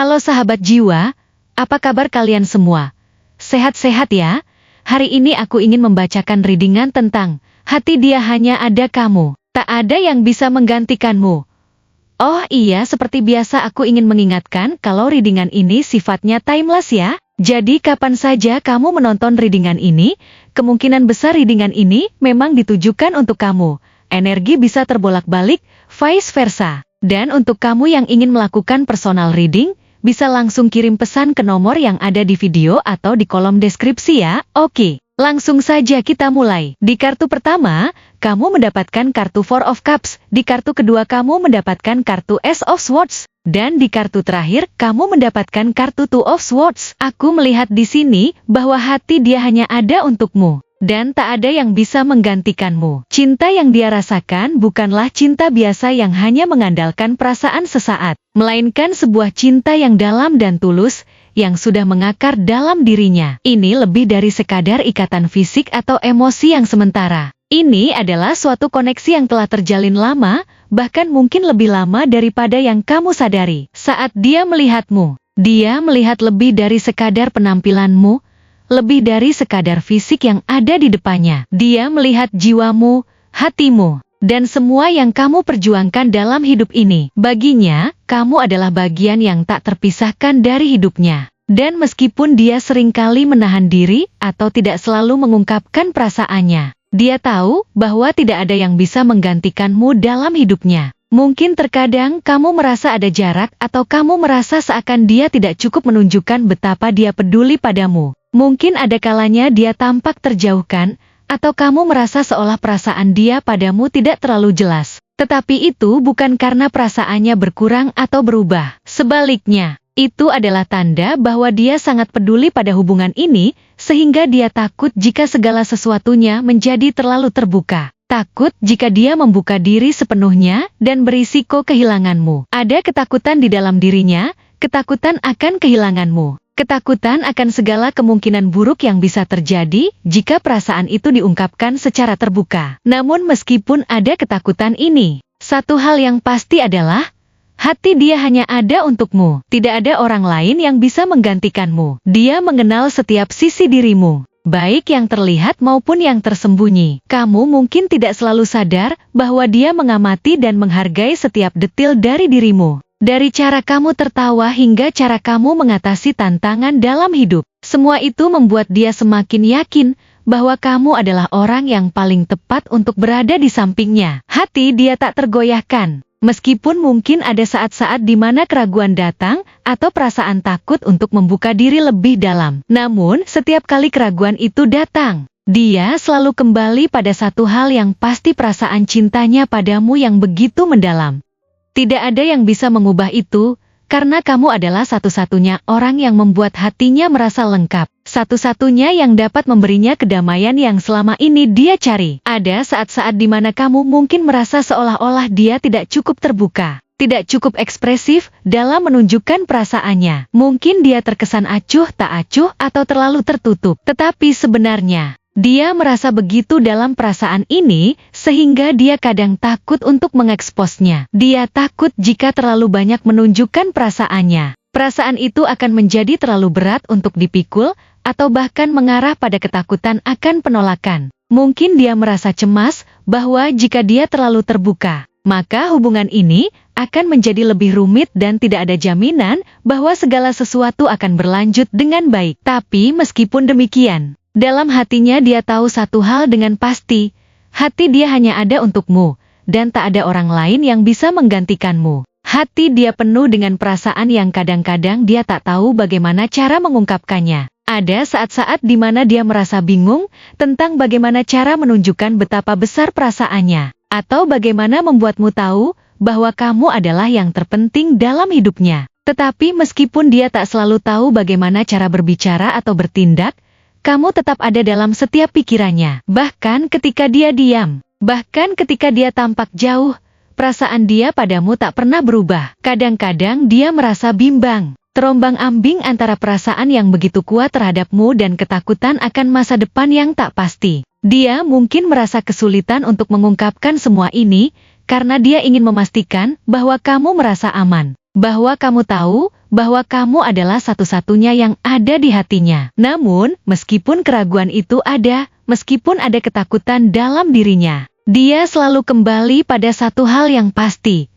Halo sahabat jiwa, apa kabar kalian semua? Sehat-sehat ya? Hari ini aku ingin membacakan readingan tentang hati dia hanya ada kamu, tak ada yang bisa menggantikanmu. Oh iya, seperti biasa aku ingin mengingatkan kalau readingan ini sifatnya timeless ya. Jadi kapan saja kamu menonton readingan ini, kemungkinan besar readingan ini memang ditujukan untuk kamu. Energi bisa terbolak-balik, vice versa. Dan untuk kamu yang ingin melakukan personal reading, bisa langsung kirim pesan ke nomor yang ada di video atau di kolom deskripsi ya. Oke, langsung saja kita mulai. Di kartu pertama, kamu mendapatkan kartu Four of Cups. Di kartu kedua kamu mendapatkan kartu Ace of Swords. Dan di kartu terakhir, kamu mendapatkan kartu Two of Swords. Aku melihat di sini bahwa hati dia hanya ada untukmu. Dan tak ada yang bisa menggantikanmu. Cinta yang dia rasakan bukanlah cinta biasa yang hanya mengandalkan perasaan sesaat, melainkan sebuah cinta yang dalam dan tulus, yang sudah mengakar dalam dirinya. Ini lebih dari sekadar ikatan fisik atau emosi yang sementara. Ini adalah suatu koneksi yang telah terjalin lama, bahkan mungkin lebih lama daripada yang kamu sadari. Saat dia melihatmu, dia melihat lebih dari sekadar penampilanmu, lebih dari sekadar fisik yang ada di depannya. Dia melihat jiwamu, hatimu, dan semua yang kamu perjuangkan dalam hidup ini. Baginya, kamu adalah bagian yang tak terpisahkan dari hidupnya. Dan meskipun dia seringkali menahan diri atau tidak selalu mengungkapkan perasaannya, dia tahu bahwa tidak ada yang bisa menggantikanmu dalam hidupnya. Mungkin terkadang kamu merasa ada jarak atau kamu merasa seakan dia tidak cukup menunjukkan betapa dia peduli padamu. Mungkin ada kalanya dia tampak terjauhkan, atau kamu merasa seolah perasaan dia padamu tidak terlalu jelas. Tetapi itu bukan karena perasaannya berkurang atau berubah. Sebaliknya, itu adalah tanda bahwa dia sangat peduli pada hubungan ini, sehingga dia takut jika segala sesuatunya menjadi terlalu terbuka. Takut jika dia membuka diri sepenuhnya dan berisiko kehilanganmu. Ada ketakutan di dalam dirinya, ketakutan akan kehilanganmu. Ketakutan akan segala kemungkinan buruk yang bisa terjadi jika perasaan itu diungkapkan secara terbuka. Namun meskipun ada ketakutan ini, satu hal yang pasti adalah, hati dia hanya ada untukmu. Tidak ada orang lain yang bisa menggantikanmu. Dia mengenal setiap sisi dirimu, baik yang terlihat maupun yang tersembunyi. Kamu mungkin tidak selalu sadar bahwa dia mengamati dan menghargai setiap detil dari dirimu. Dari cara kamu tertawa hingga cara kamu mengatasi tantangan dalam hidup. Semua itu membuat dia semakin yakin bahwa kamu adalah orang yang paling tepat untuk berada di sampingnya. Hati dia tak tergoyahkan. Meskipun mungkin ada saat-saat di mana keraguan datang atau perasaan takut untuk membuka diri lebih dalam. Namun, setiap kali keraguan itu datang, dia selalu kembali pada satu hal yang pasti, perasaan cintanya padamu yang begitu mendalam. Tidak ada yang bisa mengubah itu, karena kamu adalah satu-satunya orang yang membuat hatinya merasa lengkap. Satu-satunya yang dapat memberinya kedamaian yang selama ini dia cari. Ada saat-saat di mana kamu mungkin merasa seolah-olah dia tidak cukup terbuka, tidak cukup ekspresif dalam menunjukkan perasaannya. Mungkin dia terkesan acuh tak acuh atau terlalu tertutup. Tetapi sebenarnya, dia merasa begitu dalam perasaan ini, sehingga dia kadang takut untuk mengeksposnya. Dia takut jika terlalu banyak menunjukkan perasaannya. Perasaan itu akan menjadi terlalu berat untuk dipikul, atau bahkan mengarah pada ketakutan akan penolakan. Mungkin dia merasa cemas bahwa jika dia terlalu terbuka, maka hubungan ini akan menjadi lebih rumit dan tidak ada jaminan bahwa segala sesuatu akan berlanjut dengan baik. Tapi meskipun demikian, dalam hatinya dia tahu satu hal dengan pasti, hati dia hanya ada untukmu, dan tak ada orang lain yang bisa menggantikanmu. Hati dia penuh dengan perasaan yang kadang-kadang dia tak tahu bagaimana cara mengungkapkannya. Ada saat-saat di mana dia merasa bingung tentang bagaimana cara menunjukkan betapa besar perasaannya, atau bagaimana membuatmu tahu bahwa kamu adalah yang terpenting dalam hidupnya. Tetapi meskipun dia tak selalu tahu bagaimana cara berbicara atau bertindak, kamu tetap ada dalam setiap pikirannya. Bahkan ketika dia diam, bahkan ketika dia tampak jauh, perasaan dia padamu tak pernah berubah. Kadang-kadang dia merasa bimbang, terombang-ambing antara perasaan yang begitu kuat terhadapmu dan ketakutan akan masa depan yang tak pasti. Dia mungkin merasa kesulitan untuk mengungkapkan semua ini, karena dia ingin memastikan bahwa kamu merasa aman. bahwa kamu tahu bahwa kamu adalah satu-satunya yang ada di hatinya. Namun, meskipun keraguan itu ada, meskipun ada ketakutan dalam dirinya, dia selalu kembali pada satu hal yang pasti.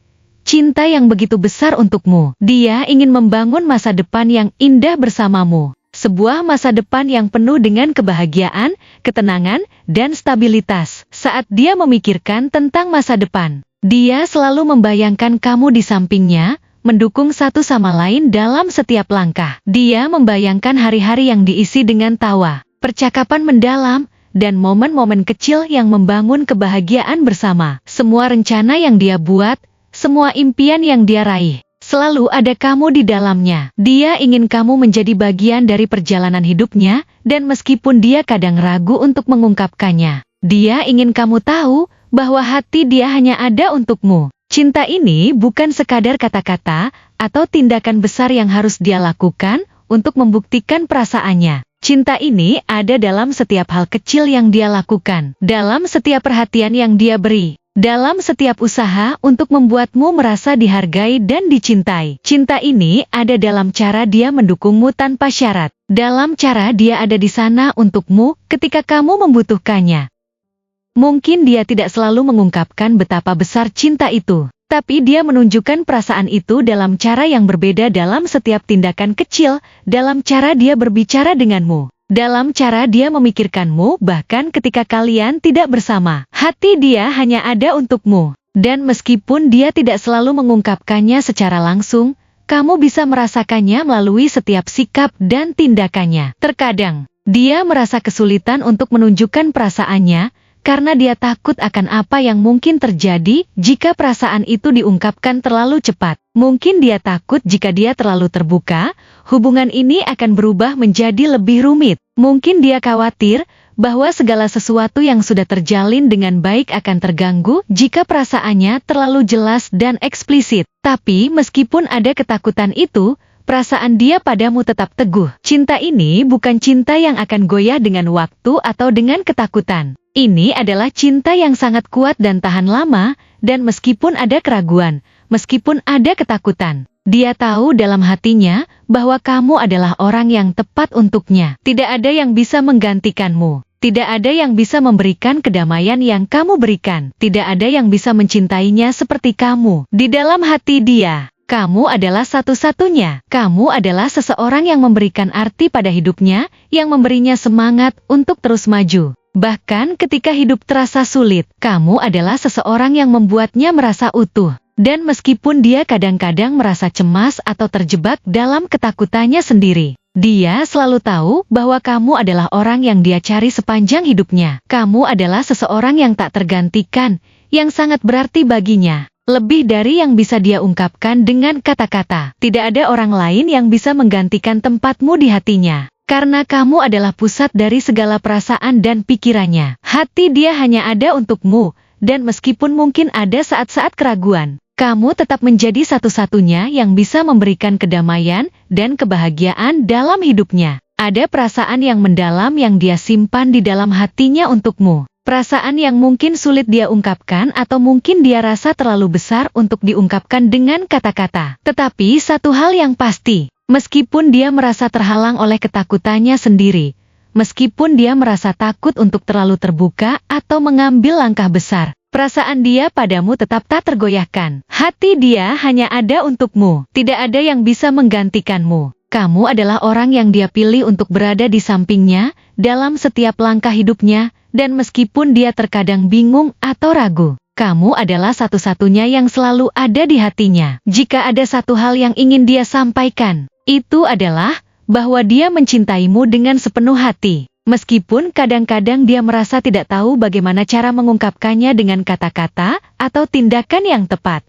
Cinta yang begitu besar untukmu. Dia ingin membangun masa depan yang indah bersamamu. Sebuah masa depan yang penuh dengan kebahagiaan, ketenangan, dan stabilitas. Saat dia memikirkan tentang masa depan, dia selalu membayangkan kamu di sampingnya, mendukung satu sama lain dalam setiap langkah. Dia membayangkan hari-hari yang diisi dengan tawa, percakapan mendalam, dan momen-momen kecil yang membangun kebahagiaan bersama. Semua rencana yang dia buat, semua impian yang dia raih, selalu ada kamu di dalamnya. Dia ingin kamu menjadi bagian dari perjalanan hidupnya, dan meskipun dia kadang ragu untuk mengungkapkannya, dia ingin kamu tahu bahwa hati dia hanya ada untukmu. Cinta ini bukan sekadar kata-kata atau tindakan besar yang harus dia lakukan untuk membuktikan perasaannya. Cinta ini ada dalam setiap hal kecil yang dia lakukan, dalam setiap perhatian yang dia beri, dalam setiap usaha untuk membuatmu merasa dihargai dan dicintai. Cinta ini ada dalam cara dia mendukungmu tanpa syarat, dalam cara dia ada di sana untukmu ketika kamu membutuhkannya. Mungkin dia tidak selalu mengungkapkan betapa besar cinta itu, tapi dia menunjukkan perasaan itu dalam cara yang berbeda dalam setiap tindakan kecil, dalam cara dia berbicara denganmu, dalam cara dia memikirkanmu bahkan ketika kalian tidak bersama. Hati dia hanya ada untukmu, dan meskipun dia tidak selalu mengungkapkannya secara langsung, kamu bisa merasakannya melalui setiap sikap dan tindakannya. Terkadang, dia merasa kesulitan untuk menunjukkan perasaannya, karena dia takut akan apa yang mungkin terjadi jika perasaan itu diungkapkan terlalu cepat. Mungkin dia takut jika dia terlalu terbuka, hubungan ini akan berubah menjadi lebih rumit. Mungkin dia khawatir bahwa segala sesuatu yang sudah terjalin dengan baik akan terganggu jika perasaannya terlalu jelas dan eksplisit. Tapi meskipun ada ketakutan itu, perasaan dia padamu tetap teguh. Cinta ini bukan cinta yang akan goyah dengan waktu atau dengan ketakutan. Ini adalah cinta yang sangat kuat dan tahan lama, dan meskipun ada keraguan, meskipun ada ketakutan, dia tahu dalam hatinya bahwa kamu adalah orang yang tepat untuknya. Tidak ada yang bisa menggantikanmu. Tidak ada yang bisa memberikan kedamaian yang kamu berikan. Tidak ada yang bisa mencintainya seperti kamu. Di dalam hati dia, kamu adalah satu-satunya. Kamu adalah seseorang yang memberikan arti pada hidupnya, yang memberinya semangat untuk terus maju. Bahkan ketika hidup terasa sulit, kamu adalah seseorang yang membuatnya merasa utuh. Dan meskipun dia kadang-kadang merasa cemas atau terjebak dalam ketakutannya sendiri, dia selalu tahu bahwa kamu adalah orang yang dia cari sepanjang hidupnya. Kamu adalah seseorang yang tak tergantikan, yang sangat berarti baginya. Lebih dari yang bisa dia ungkapkan dengan kata-kata. Tidak ada orang lain yang bisa menggantikan tempatmu di hatinya. Karena kamu adalah pusat dari segala perasaan dan pikirannya. Hati dia hanya ada untukmu, dan meskipun mungkin ada saat-saat keraguan, kamu tetap menjadi satu-satunya yang bisa memberikan kedamaian dan kebahagiaan dalam hidupnya. Ada perasaan yang mendalam yang dia simpan di dalam hatinya untukmu. Perasaan yang mungkin sulit dia ungkapkan atau mungkin dia rasa terlalu besar untuk diungkapkan dengan kata-kata. Tetapi satu hal yang pasti, meskipun dia merasa terhalang oleh ketakutannya sendiri, meskipun dia merasa takut untuk terlalu terbuka atau mengambil langkah besar, perasaan dia padamu tetap tak tergoyahkan. Hati dia hanya ada untukmu. Tidak ada yang bisa menggantikanmu. Kamu adalah orang yang dia pilih untuk berada di sampingnya dalam setiap langkah hidupnya, dan meskipun dia terkadang bingung atau ragu, kamu adalah satu-satunya yang selalu ada di hatinya. Jika ada satu hal yang ingin dia sampaikan, itu adalah bahwa dia mencintaimu dengan sepenuh hati. Meskipun kadang-kadang dia merasa tidak tahu bagaimana cara mengungkapkannya dengan kata-kata atau tindakan yang tepat.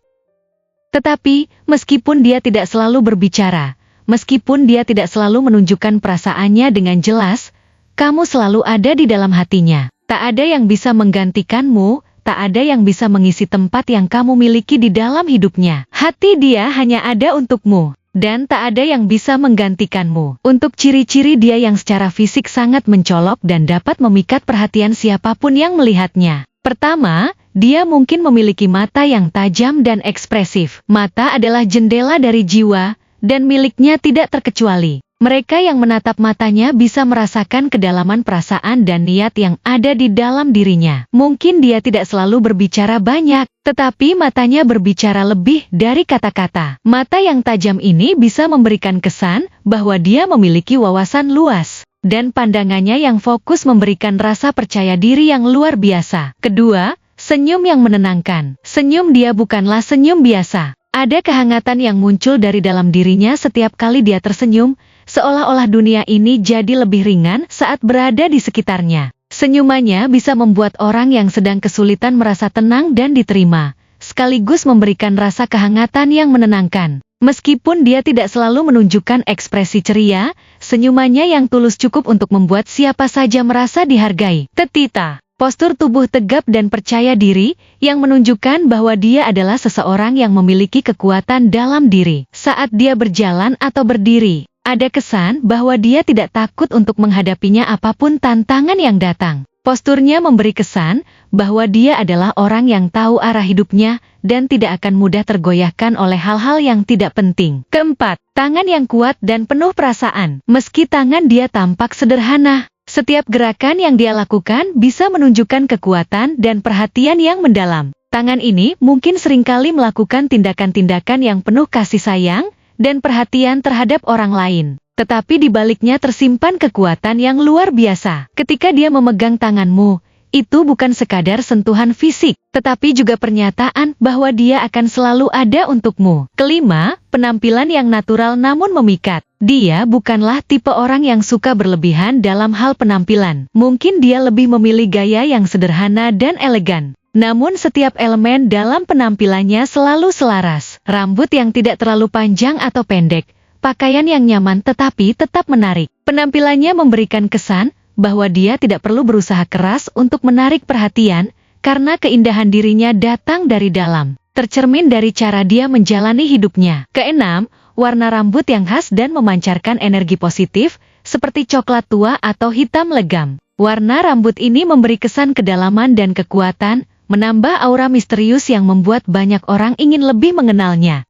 Tetapi, meskipun dia tidak selalu berbicara, meskipun dia tidak selalu menunjukkan perasaannya dengan jelas, kamu selalu ada di dalam hatinya. Tak ada yang bisa menggantikanmu, tak ada yang bisa mengisi tempat yang kamu miliki di dalam hidupnya. Hati dia hanya ada untukmu, dan tak ada yang bisa menggantikanmu. Untuk ciri-ciri dia yang secara fisik sangat mencolok dan dapat memikat perhatian siapapun yang melihatnya. Pertama, dia mungkin memiliki mata yang tajam dan ekspresif. Mata adalah jendela dari jiwa, dan miliknya tidak terkecuali. Mereka yang menatap matanya bisa merasakan kedalaman perasaan dan niat yang ada di dalam dirinya. Mungkin dia tidak selalu berbicara banyak, tetapi matanya berbicara lebih dari kata-kata. Mata yang tajam ini bisa memberikan kesan bahwa dia memiliki wawasan luas, dan pandangannya yang fokus memberikan rasa percaya diri yang luar biasa. Kedua, senyum yang menenangkan. Senyum dia bukanlah senyum biasa. Ada kehangatan yang muncul dari dalam dirinya setiap kali dia tersenyum, seolah-olah dunia ini jadi lebih ringan saat berada di sekitarnya. Senyumannya bisa membuat orang yang sedang kesulitan merasa tenang dan diterima, sekaligus memberikan rasa kehangatan yang menenangkan. Meskipun dia tidak selalu menunjukkan ekspresi ceria, senyumannya yang tulus cukup untuk membuat siapa saja merasa dihargai. Tetita. Postur tubuh tegap dan percaya diri, yang menunjukkan bahwa dia adalah seseorang yang memiliki kekuatan dalam diri. Saat dia berjalan atau berdiri, ada kesan bahwa dia tidak takut untuk menghadapinya apapun tantangan yang datang. Posturnya memberi kesan bahwa dia adalah orang yang tahu arah hidupnya dan tidak akan mudah tergoyahkan oleh hal-hal yang tidak penting. Keempat, tangan yang kuat dan penuh perasaan. Meski tangan dia tampak sederhana, setiap gerakan yang dia lakukan bisa menunjukkan kekuatan dan perhatian yang mendalam. Tangan ini mungkin seringkali melakukan tindakan-tindakan yang penuh kasih sayang dan perhatian terhadap orang lain. Tetapi di baliknya tersimpan kekuatan yang luar biasa. Ketika dia memegang tanganmu, itu bukan sekadar sentuhan fisik, tetapi juga pernyataan bahwa dia akan selalu ada untukmu. Kelima, penampilan yang natural namun memikat. Dia bukanlah tipe orang yang suka berlebihan dalam hal penampilan. Mungkin dia lebih memilih gaya yang sederhana dan elegan. Namun setiap elemen dalam penampilannya selalu selaras. Rambut yang tidak terlalu panjang atau pendek, pakaian yang nyaman tetapi tetap menarik. Penampilannya memberikan kesan bahwa dia tidak perlu berusaha keras untuk menarik perhatian, karena keindahan dirinya datang dari dalam, tercermin dari cara dia menjalani hidupnya. Keenam, warna rambut yang khas dan memancarkan energi positif, seperti coklat tua atau hitam legam. Warna rambut ini memberi kesan kedalaman dan kekuatan, menambah aura misterius yang membuat banyak orang ingin lebih mengenalnya.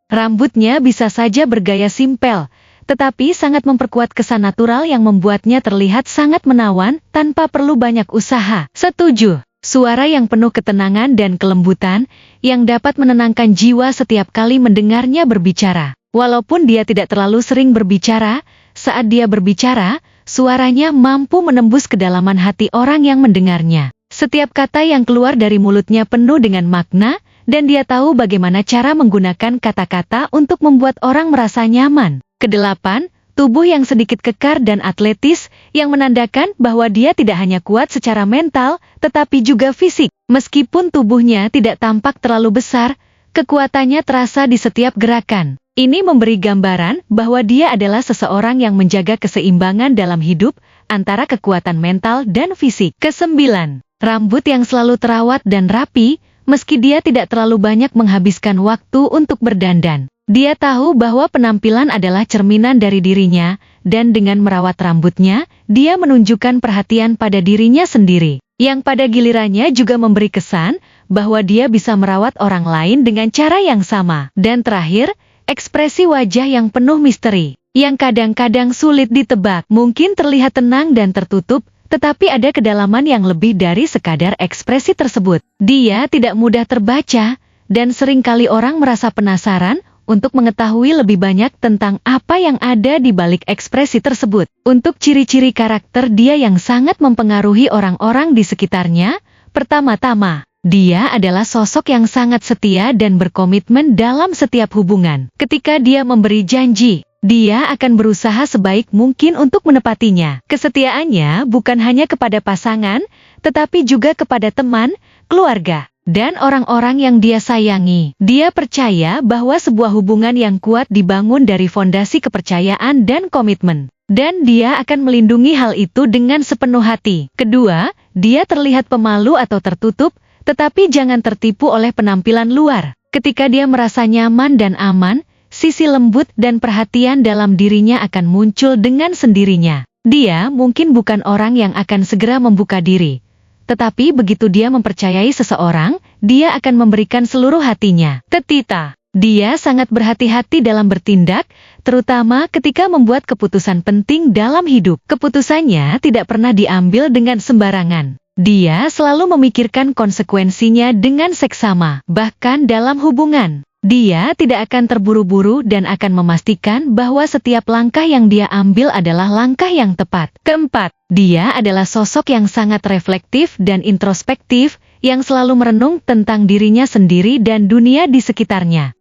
Rambutnya bisa saja bergaya simpel, tetapi sangat memperkuat kesan natural yang membuatnya terlihat sangat menawan tanpa perlu banyak usaha. Setuju. Suara yang penuh ketenangan dan kelembutan, yang dapat menenangkan jiwa setiap kali mendengarnya berbicara. Walaupun dia tidak terlalu sering berbicara, saat dia berbicara, suaranya mampu menembus kedalaman hati orang yang mendengarnya. Setiap kata yang keluar dari mulutnya penuh dengan makna, dan dia tahu bagaimana cara menggunakan kata-kata untuk membuat orang merasa nyaman. Kedelapan, tubuh yang sedikit kekar dan atletis, yang menandakan bahwa dia tidak hanya kuat secara mental, tetapi juga fisik. Meskipun tubuhnya tidak tampak terlalu besar, kekuatannya terasa di setiap gerakan. Ini memberi gambaran bahwa dia adalah seseorang yang menjaga keseimbangan dalam hidup, antara kekuatan mental dan fisik. Kesembilan, rambut yang selalu terawat dan rapi, meski dia tidak terlalu banyak menghabiskan waktu untuk berdandan. Dia tahu bahwa penampilan adalah cerminan dari dirinya, dan dengan merawat rambutnya, dia menunjukkan perhatian pada dirinya sendiri, yang pada gilirannya juga memberi kesan bahwa dia bisa merawat orang lain dengan cara yang sama. Dan terakhir, ekspresi wajah yang penuh misteri, yang kadang-kadang sulit ditebak, mungkin terlihat tenang dan tertutup, tetapi ada kedalaman yang lebih dari sekadar ekspresi tersebut. Dia tidak mudah terbaca, dan seringkali orang merasa penasaran untuk mengetahui lebih banyak tentang apa yang ada di balik ekspresi tersebut. Untuk ciri-ciri karakter dia yang sangat mempengaruhi orang-orang di sekitarnya, pertama-tama, dia adalah sosok yang sangat setia dan berkomitmen dalam setiap hubungan. Ketika dia memberi janji, dia akan berusaha sebaik mungkin untuk menepatinya. Kesetiaannya bukan hanya kepada pasangan, tetapi juga kepada teman, keluarga, dan orang-orang yang dia sayangi. Dia percaya bahwa sebuah hubungan yang kuat dibangun dari fondasi kepercayaan dan komitmen, dan dia akan melindungi hal itu dengan sepenuh hati. Kedua, dia terlihat pemalu atau tertutup, tetapi jangan tertipu oleh penampilan luar. Ketika dia merasa nyaman dan aman, sisi lembut dan perhatian dalam dirinya akan muncul dengan sendirinya. Dia mungkin bukan orang yang akan segera membuka diri, tetapi begitu dia mempercayai seseorang, dia akan memberikan seluruh hatinya. Ketita, dia sangat berhati-hati dalam bertindak, terutama ketika membuat keputusan penting dalam hidup. Keputusannya tidak pernah diambil dengan sembarangan. Dia selalu memikirkan konsekuensinya dengan seksama. Bahkan dalam hubungan, dia tidak akan terburu-buru dan akan memastikan bahwa setiap langkah yang dia ambil adalah langkah yang tepat. Keempat, dia adalah sosok yang sangat reflektif dan introspektif, yang selalu merenung tentang dirinya sendiri dan dunia di sekitarnya.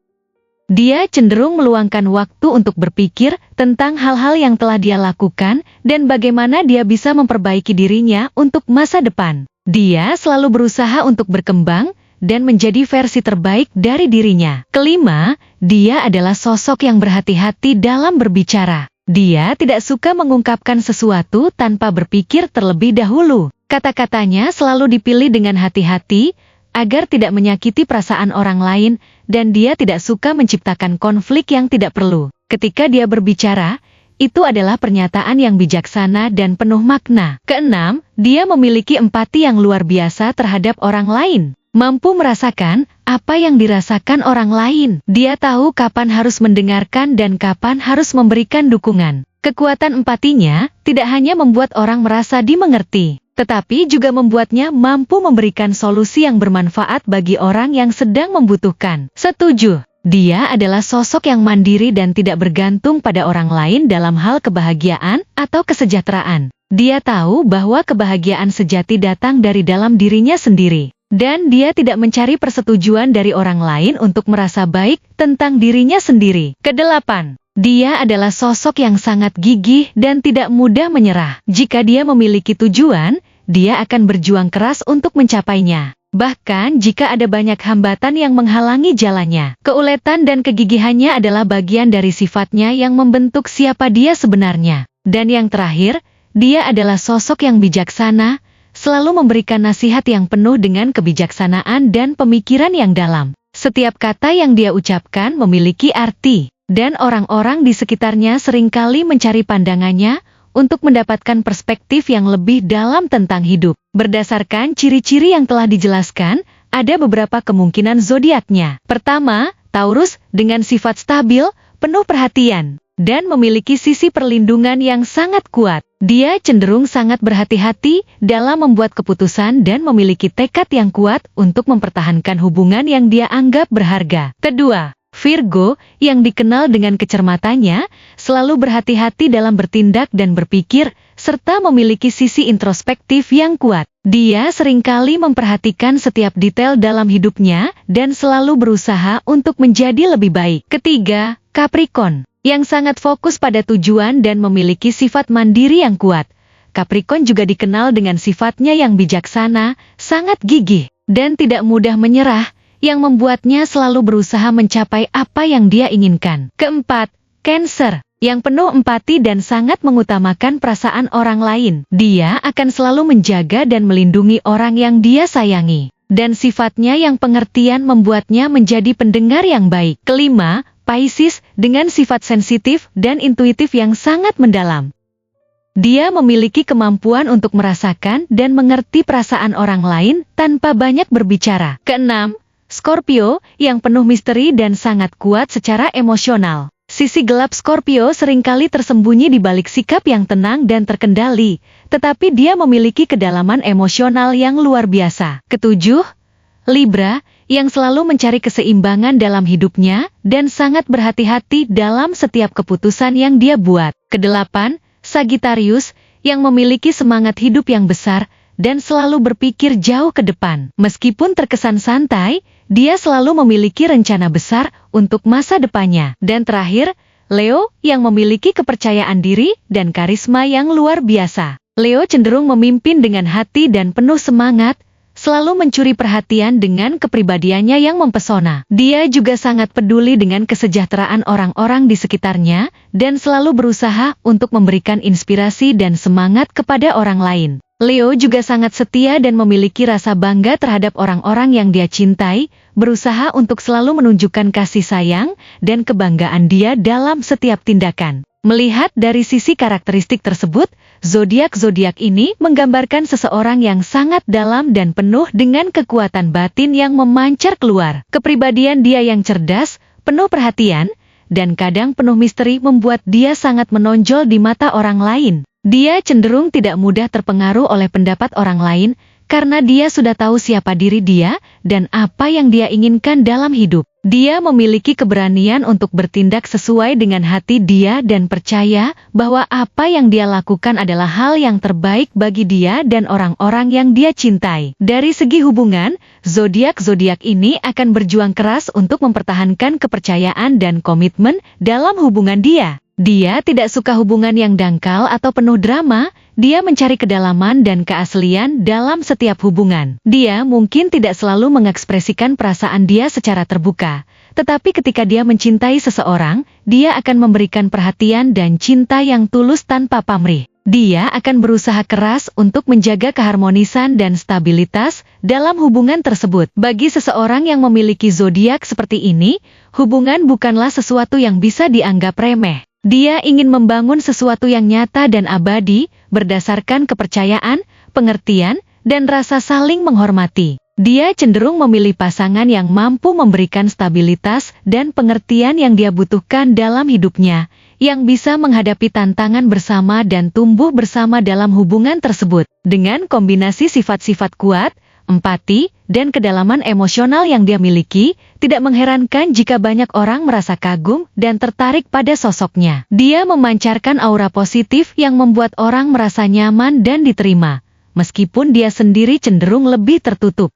Dia cenderung meluangkan waktu untuk berpikir tentang hal-hal yang telah dia lakukan dan bagaimana dia bisa memperbaiki dirinya untuk masa depan. Dia selalu berusaha untuk berkembang dan menjadi versi terbaik dari dirinya. Kelima, dia adalah sosok yang berhati-hati dalam berbicara. Dia tidak suka mengungkapkan sesuatu tanpa berpikir terlebih dahulu. Kata-katanya selalu dipilih dengan hati-hati, agar tidak menyakiti perasaan orang lain, dan dia tidak suka menciptakan konflik yang tidak perlu. Ketika dia berbicara, itu adalah pernyataan yang bijaksana dan penuh makna. Keenam, dia memiliki empati yang luar biasa terhadap orang lain. Mampu merasakan apa yang dirasakan orang lain. Dia tahu kapan harus mendengarkan dan kapan harus memberikan dukungan. Kekuatan empatinya tidak hanya membuat orang merasa dimengerti, tetapi juga membuatnya mampu memberikan solusi yang bermanfaat bagi orang yang sedang membutuhkan. Setuju, dia adalah sosok yang mandiri dan tidak bergantung pada orang lain dalam hal kebahagiaan atau kesejahteraan. Dia tahu bahwa kebahagiaan sejati datang dari dalam dirinya sendiri, dan dia tidak mencari persetujuan dari orang lain untuk merasa baik tentang dirinya sendiri. Kedelapan, dia adalah sosok yang sangat gigih dan tidak mudah menyerah. Jika dia memiliki tujuan, dia akan berjuang keras untuk mencapainya. Bahkan jika ada banyak hambatan yang menghalangi jalannya, keuletan dan kegigihannya adalah bagian dari sifatnya yang membentuk siapa dia sebenarnya. Dan yang terakhir, dia adalah sosok yang bijaksana, selalu memberikan nasihat yang penuh dengan kebijaksanaan dan pemikiran yang dalam. Setiap kata yang dia ucapkan memiliki arti, dan orang-orang di sekitarnya seringkali mencari pandangannya untuk mendapatkan perspektif yang lebih dalam tentang hidup. Berdasarkan ciri-ciri yang telah dijelaskan, ada beberapa kemungkinan zodiaknya. Pertama, Taurus dengan sifat stabil, penuh perhatian, dan memiliki sisi perlindungan yang sangat kuat. Dia cenderung sangat berhati-hati dalam membuat keputusan dan memiliki tekad yang kuat untuk mempertahankan hubungan yang dia anggap berharga. Kedua, Virgo, yang dikenal dengan kecermatannya, selalu berhati-hati dalam bertindak dan berpikir, serta memiliki sisi introspektif yang kuat. Dia seringkali memperhatikan setiap detail dalam hidupnya dan selalu berusaha untuk menjadi lebih baik. Ketiga, Capricorn, yang sangat fokus pada tujuan dan memiliki sifat mandiri yang kuat. Capricorn juga dikenal dengan sifatnya yang bijaksana, sangat gigih, dan tidak mudah menyerah, yang membuatnya selalu berusaha mencapai apa yang dia inginkan. Keempat, Cancer, yang penuh empati dan sangat mengutamakan perasaan orang lain. Dia akan selalu menjaga dan melindungi orang yang dia sayangi, dan sifatnya yang pengertian membuatnya menjadi pendengar yang baik. Kelima, Pisces, dengan sifat sensitif dan intuitif yang sangat mendalam. Dia memiliki kemampuan untuk merasakan dan mengerti perasaan orang lain tanpa banyak berbicara. Keenam, Scorpio, yang penuh misteri dan sangat kuat secara emosional. Sisi gelap Scorpio seringkali tersembunyi di balik sikap yang tenang dan terkendali, tetapi dia memiliki kedalaman emosional yang luar biasa. Ketujuh, Libra, yang selalu mencari keseimbangan dalam hidupnya dan sangat berhati-hati dalam setiap keputusan yang dia buat. Kedelapan, Sagittarius, yang memiliki semangat hidup yang besar dan selalu berpikir jauh ke depan. Meskipun terkesan santai, dia selalu memiliki rencana besar untuk masa depannya. Dan terakhir, Leo, yang memiliki kepercayaan diri dan karisma yang luar biasa. Leo cenderung memimpin dengan hati dan penuh semangat, selalu mencuri perhatian dengan kepribadiannya yang mempesona. Dia juga sangat peduli dengan kesejahteraan orang-orang di sekitarnya, dan selalu berusaha untuk memberikan inspirasi dan semangat kepada orang lain. Leo juga sangat setia dan memiliki rasa bangga terhadap orang-orang yang dia cintai, berusaha untuk selalu menunjukkan kasih sayang dan kebanggaan dia dalam setiap tindakan. Melihat dari sisi karakteristik tersebut, zodiak-zodiak ini menggambarkan seseorang yang sangat dalam dan penuh dengan kekuatan batin yang memancar keluar. Kepribadian dia yang cerdas, penuh perhatian, dan kadang penuh misteri membuat dia sangat menonjol di mata orang lain. Dia cenderung tidak mudah terpengaruh oleh pendapat orang lain, karena dia sudah tahu siapa diri dia dan apa yang dia inginkan dalam hidup. Dia memiliki keberanian untuk bertindak sesuai dengan hati dia dan percaya bahwa apa yang dia lakukan adalah hal yang terbaik bagi dia dan orang-orang yang dia cintai. Dari segi hubungan, zodiak-zodiak ini akan berjuang keras untuk mempertahankan kepercayaan dan komitmen dalam hubungan dia. Dia tidak suka hubungan yang dangkal atau penuh drama, dia mencari kedalaman dan keaslian dalam setiap hubungan. Dia mungkin tidak selalu mengekspresikan perasaan dia secara terbuka, tetapi ketika dia mencintai seseorang, dia akan memberikan perhatian dan cinta yang tulus tanpa pamrih. Dia akan berusaha keras untuk menjaga keharmonisan dan stabilitas dalam hubungan tersebut. Bagi seseorang yang memiliki zodiak seperti ini, hubungan bukanlah sesuatu yang bisa dianggap remeh. Dia ingin membangun sesuatu yang nyata dan abadi, berdasarkan kepercayaan, pengertian, dan rasa saling menghormati. Dia cenderung memilih pasangan yang mampu memberikan stabilitas dan pengertian yang dia butuhkan dalam hidupnya, yang bisa menghadapi tantangan bersama dan tumbuh bersama dalam hubungan tersebut. Dengan kombinasi sifat-sifat kuat, empati, dan kedalaman emosional yang dia miliki, tidak mengherankan jika banyak orang merasa kagum dan tertarik pada sosoknya. Dia memancarkan aura positif yang membuat orang merasa nyaman dan diterima, meskipun dia sendiri cenderung lebih tertutup.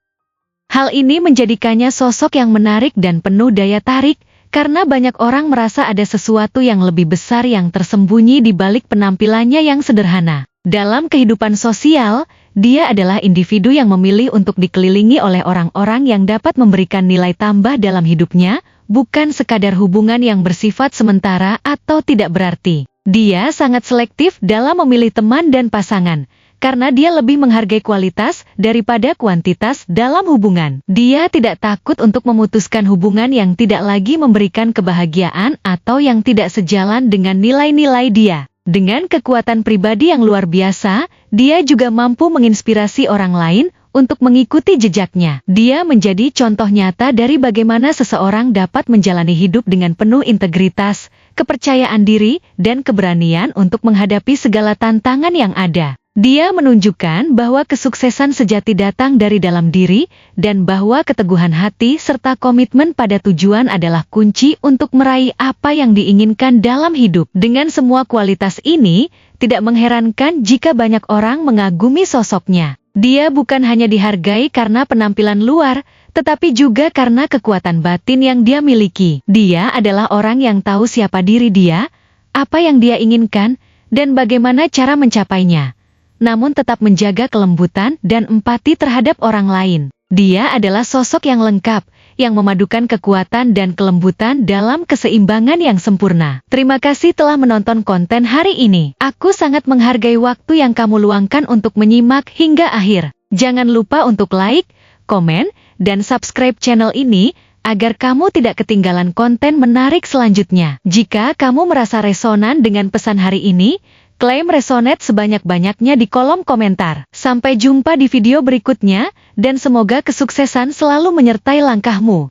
Hal ini menjadikannya sosok yang menarik dan penuh daya tarik, karena banyak orang merasa ada sesuatu yang lebih besar yang tersembunyi di balik penampilannya yang sederhana. Dalam kehidupan sosial, dia adalah individu yang memilih untuk dikelilingi oleh orang-orang yang dapat memberikan nilai tambah dalam hidupnya, bukan sekadar hubungan yang bersifat sementara atau tidak berarti. Dia sangat selektif dalam memilih teman dan pasangan, karena dia lebih menghargai kualitas daripada kuantitas dalam hubungan. Dia tidak takut untuk memutuskan hubungan yang tidak lagi memberikan kebahagiaan atau yang tidak sejalan dengan nilai-nilai dia. Dengan kekuatan pribadi yang luar biasa, dia juga mampu menginspirasi orang lain untuk mengikuti jejaknya. Dia menjadi contoh nyata dari bagaimana seseorang dapat menjalani hidup dengan penuh integritas, kepercayaan diri, dan keberanian untuk menghadapi segala tantangan yang ada. Dia menunjukkan bahwa kesuksesan sejati datang dari dalam diri, dan bahwa keteguhan hati serta komitmen pada tujuan adalah kunci untuk meraih apa yang diinginkan dalam hidup. Dengan semua kualitas ini, tidak mengherankan jika banyak orang mengagumi sosoknya. Dia bukan hanya dihargai karena penampilan luar, tetapi juga karena kekuatan batin yang dia miliki. Dia adalah orang yang tahu siapa diri dia, apa yang dia inginkan, dan bagaimana cara mencapainya, namun tetap menjaga kelembutan dan empati terhadap orang lain. Dia adalah sosok yang lengkap, yang memadukan kekuatan dan kelembutan dalam keseimbangan yang sempurna. Terima kasih telah menonton konten hari ini. Aku sangat menghargai waktu yang kamu luangkan untuk menyimak hingga akhir. Jangan lupa untuk like, komen, dan subscribe channel ini, agar kamu tidak ketinggalan konten menarik selanjutnya. Jika kamu merasa resonan dengan pesan hari ini, klaim resonate sebanyak-banyaknya di kolom komentar. Sampai jumpa di video berikutnya, dan semoga kesuksesan selalu menyertai langkahmu.